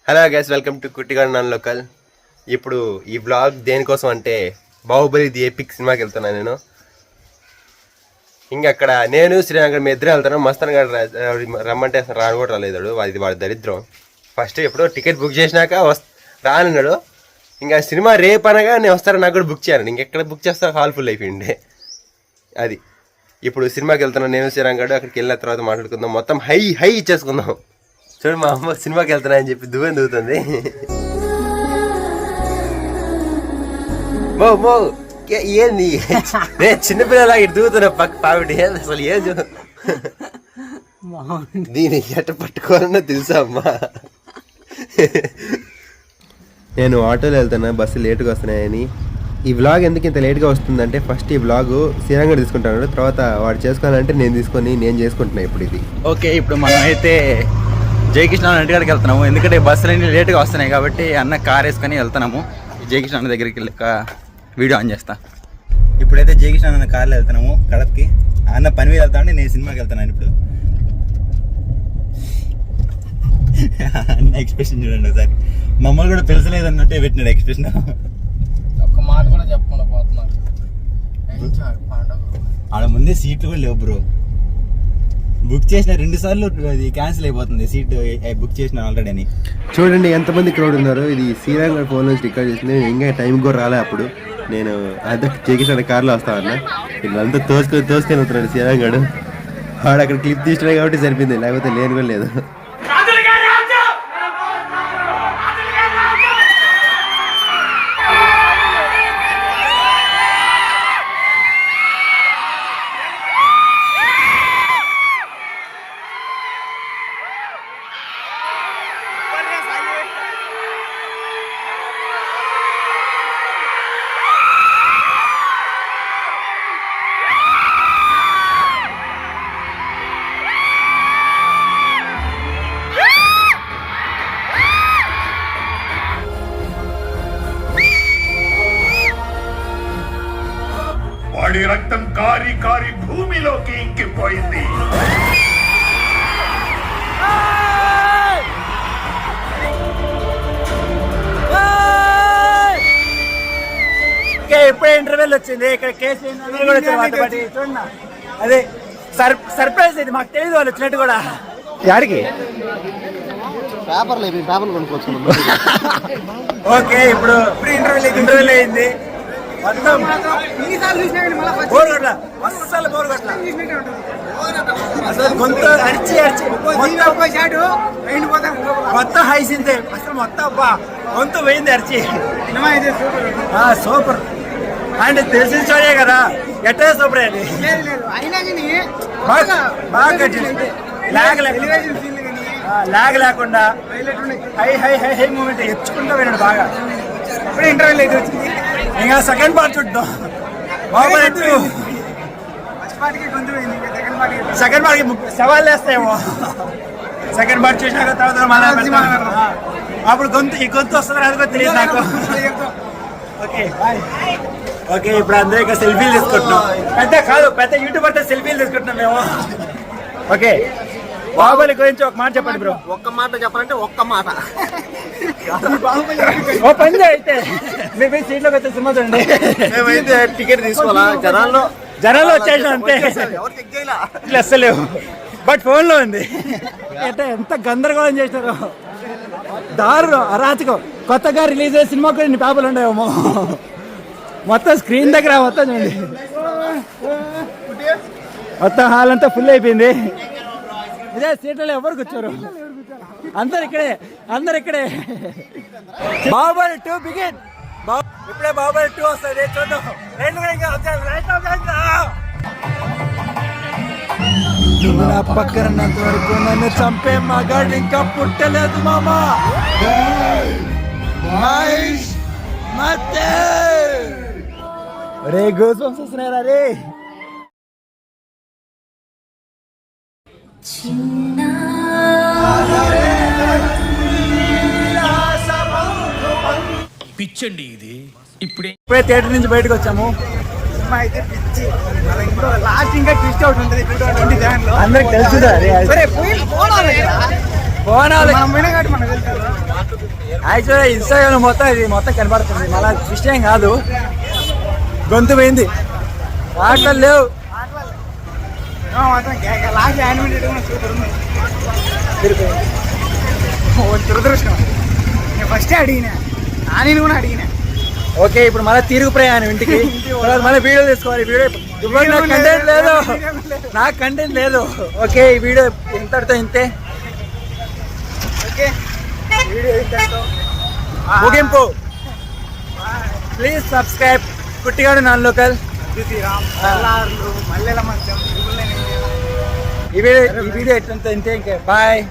Hello guys, welcome to Kuttigadu non local. ఇప్పుడు ఈ blog దేనికోసం అంటే బాహుబలి ది ఎపిక్ సినిమాకి వెళ్తున్నాను నేను. ఇంకా అక్కడ నేను శ్రీనగర్ మీ ఇద్దరే వెళ్తాను. మస్తాన్ గారు రమ్మంటే రాను కూడా రాలేదాడు. అది వాడి దరిద్రం. ఫస్ట్ ఎప్పుడో టికెట్ బుక్ చేసినాక రానున్నాడు. ఇంకా సినిమా రేపు అనగా నేను వస్తాను, నాకు కూడా బుక్ చేయాలి. ఇంకెక్కడ బుక్ చేస్తా, హాల్ ఫుల్ అయిపోయింది. అది ఇప్పుడు సినిమాకి వెళ్తున్నాను నేను శ్రీరంగాడు. అక్కడికి వెళ్ళిన తర్వాత మాట్లాడుకుందాం, మొత్తం హై ఇచ్చేసుకుందాం. చూడు, మా అమ్మ సినిమాకి వెళ్తున్నా అని చెప్పి దువ్వని దువ్వుతుంది. ఏంది నేను చిన్నపిల్లలా ఇటు దువ్వుతున్నా పక్క పావిడి. అసలు ఏం దీన్ని ఎట్ట పట్టుకోవాలన్నా తెలుసా అమ్మా. నేను ఆటోలో వెళ్తున్నా, బస్సు లేటుగా వస్తున్నాయని. ఈ వ్లాగ్ ఎందుకు ఇంత లేట్గా వస్తుందంటే, ఫస్ట్ ఈ వ్లాగ్ శ్రీరంగడు తీసుకుంటాడు, తర్వాత వాడు చేసుకోవాలంటే నేను చేసుకుంటున్నా ఇప్పుడు ఇది. ఓకే, ఇప్పుడు మనం అయితే జయకృష్ణ ఇంటికాడికి వెళ్తున్నాము. ఎందుకంటే బస్సులు అన్నీ లేట్గా వస్తున్నాయి కాబట్టి అన్న కార్ వేసుకొని వెళ్తున్నాము. జయకృష్ణ అన్న దగ్గరికి వెళ్ళి వీడియో ఆన్ చేస్తా. ఇప్పుడైతే జయకృష్ణ అన్న కార్లో వెళ్తున్నాము కడపకి. అన్న పని మీద వెళ్తామంటే నేను సినిమాకి వెళ్తున్నాను. ఇప్పుడు అన్న ఎక్స్ప్రెషన్ చూడండి ఒకసారి. మమ్మల్ని కూడా పిలిచలేదన్నట్టే పెట్టినాడు ఎక్స్ప్రెషన్. ఒక్క మాట కూడా చెప్పకుండా పోతున్నారు. ఆడ ముందే సీట్లు కూడా లేవు బ్రో. బుక్ చేసిన 2 సార్లు అది క్యాన్సిల్ అయిపోతుంది. సీట్ బుక్ చేసిన ఆల్రెడీ అని. చూడండి ఎంతమంది క్రౌడ్ ఉన్నారు. ఇది శ్రీరంగ ఫోన్ నుంచి రికార్డ్ చేసింది. నేను ఇంకా టైం కూడా రాలే. అప్పుడు నేను అదే జయకృష్ణ కార్లో వస్తామన్నా. వీళ్ళంతా తోసుకొని వస్తున్నాడు శ్రీరంగడు. వాడు అక్కడ క్లిప్ తీసినాడు కాబట్టి సరిపోయింది, లేకపోతే లేని కూడా లేదు. వాడి రక్తం కారి కారి భూమిలోకి ఇంకిపోయింది. ఇప్పుడే ఇంటర్వెల్ వచ్చింది. ఇక్కడ కేసు చూడండి, అదే సర్ప్రైజ్ ఇది. మాకు తెలియదు వాళ్ళు వచ్చినట్టు కూడా. యాడికి పేపర్లు కొనుక్కోవచ్చు. ఓకే, ఇప్పుడు ఇంటర్వెల్ అయింది. మొత్తం అస్సలు బోర్ కొట్ల. అసలు గొంతు అరిచి మొత్తం హైసిందే. అసలు మొత్తం గొంతు పోయింది అరిచి. సూపర్ అండ్ తెలిసిన స్టోరీ కదా. ఎట్లా సూపర్ అది బాగా కట్టింది. లాగ్ లేకుండా హై మూమెంట్ ఎచ్చుకుంటూ పోయినాడు బాగా. ఇప్పుడు ఇంటర్వ్యూలు అయితే వచ్చింది. ఇంకా సెకండ్ పార్ట్ చూద్దాం. బాహుబలి 2 సెకండ్ పార్ట్కి సవాళ్ళు వేస్తాయేమో. సెకండ్ పార్ట్ చూసినాక తర్వాత అప్పుడు ఈ గొంతు వస్తుంది అది కూడా తెలియదు నాకు. ఓకే ఓకే, ఇప్పుడు అందరూ ఇక సెల్ఫీలు తీసుకుంటున్నాం. పెద్ద యూట్యూబర్తో సెల్ఫీలు తీసుకుంటున్నాం మేము. ఓకే, బాహుబలి గురించి ఒక మాట చెప్పండి బ్రో. ఒక్క మాట చెప్పాలంటే ఒక్క మాట. ఓ పని అయితే మేము సీట్లోకి వచ్చే సినిమా చూడండి. మేమైతే టికెట్ తీసుకోవాలా? జనాల్లో వచ్చేసాం అంతే. అస్సలేవు, బట్ ఫోన్లో ఉంది. అంటే ఎంత గందరగోళం చేసినారు, దారుణం, అరాచకం. కొత్తగా రిలీజ్ అయ్యే సినిమా కూడా ఇన్ని పేపర్లు ఉండేవేమో. మొత్తం స్క్రీన్ దగ్గర మొత్తం చూడండి, మొత్తం హాల్ అంతా ఫుల్ అయిపోయింది. ఇదే సీట్లలో ఎవరు కూర్చోరు, అందరు ఇక్కడే. బాహుబలి 2 బిగిన్. ఇప్పుడే బాహుబలి 2 వస్తుంది, చూద్దాం. నువ్వు నా పక్కనంత వరకు నన్ను చంపే మగాడు ఇంకా పుట్టలేదు మామా. రే గోస్ బంప్స్ వస్తున్నారా రే. పిచ్చండి ఇది. ఇప్పుడే థియేటర్ నుంచి బయటకు వచ్చాము. అయితే పిచ్చి లాస్ట్ ఇంకా ట్విస్ట్ అవుట్ ఉంటుంది. అందరికి తెలుసు. బోనాలు యాక్చువల్గా ఇన్స్టాగ్రామ్ మొత్తం ఇది మొత్తం కనబడుతుంది మళ్ళీ విషయం కాదు, గొంతు పోయింది, మాటలు లేవు. దురదృష్టం ఫస్ట్ అడిగినా నేను కూడా అడిగినా. ఓకే, ఇప్పుడు మళ్ళీ తిరుగు ప్రయాణం ఇంటికి, మళ్ళీ వీడియో తీసుకోవాలి. వీడియో నాకు కంటెంట్ లేదు, నాకు కంటెంట్ లేదు. ఓకే, ఈ వీడియో ఇంతటితో ఇంతే. ఓకే, వీడియో ఇంతటితో ముగింపు. Please subscribe Kuttigadu non local. ఈ వీడియో ఎట్లంతా ఇంతే. ఇంకా బాయ్.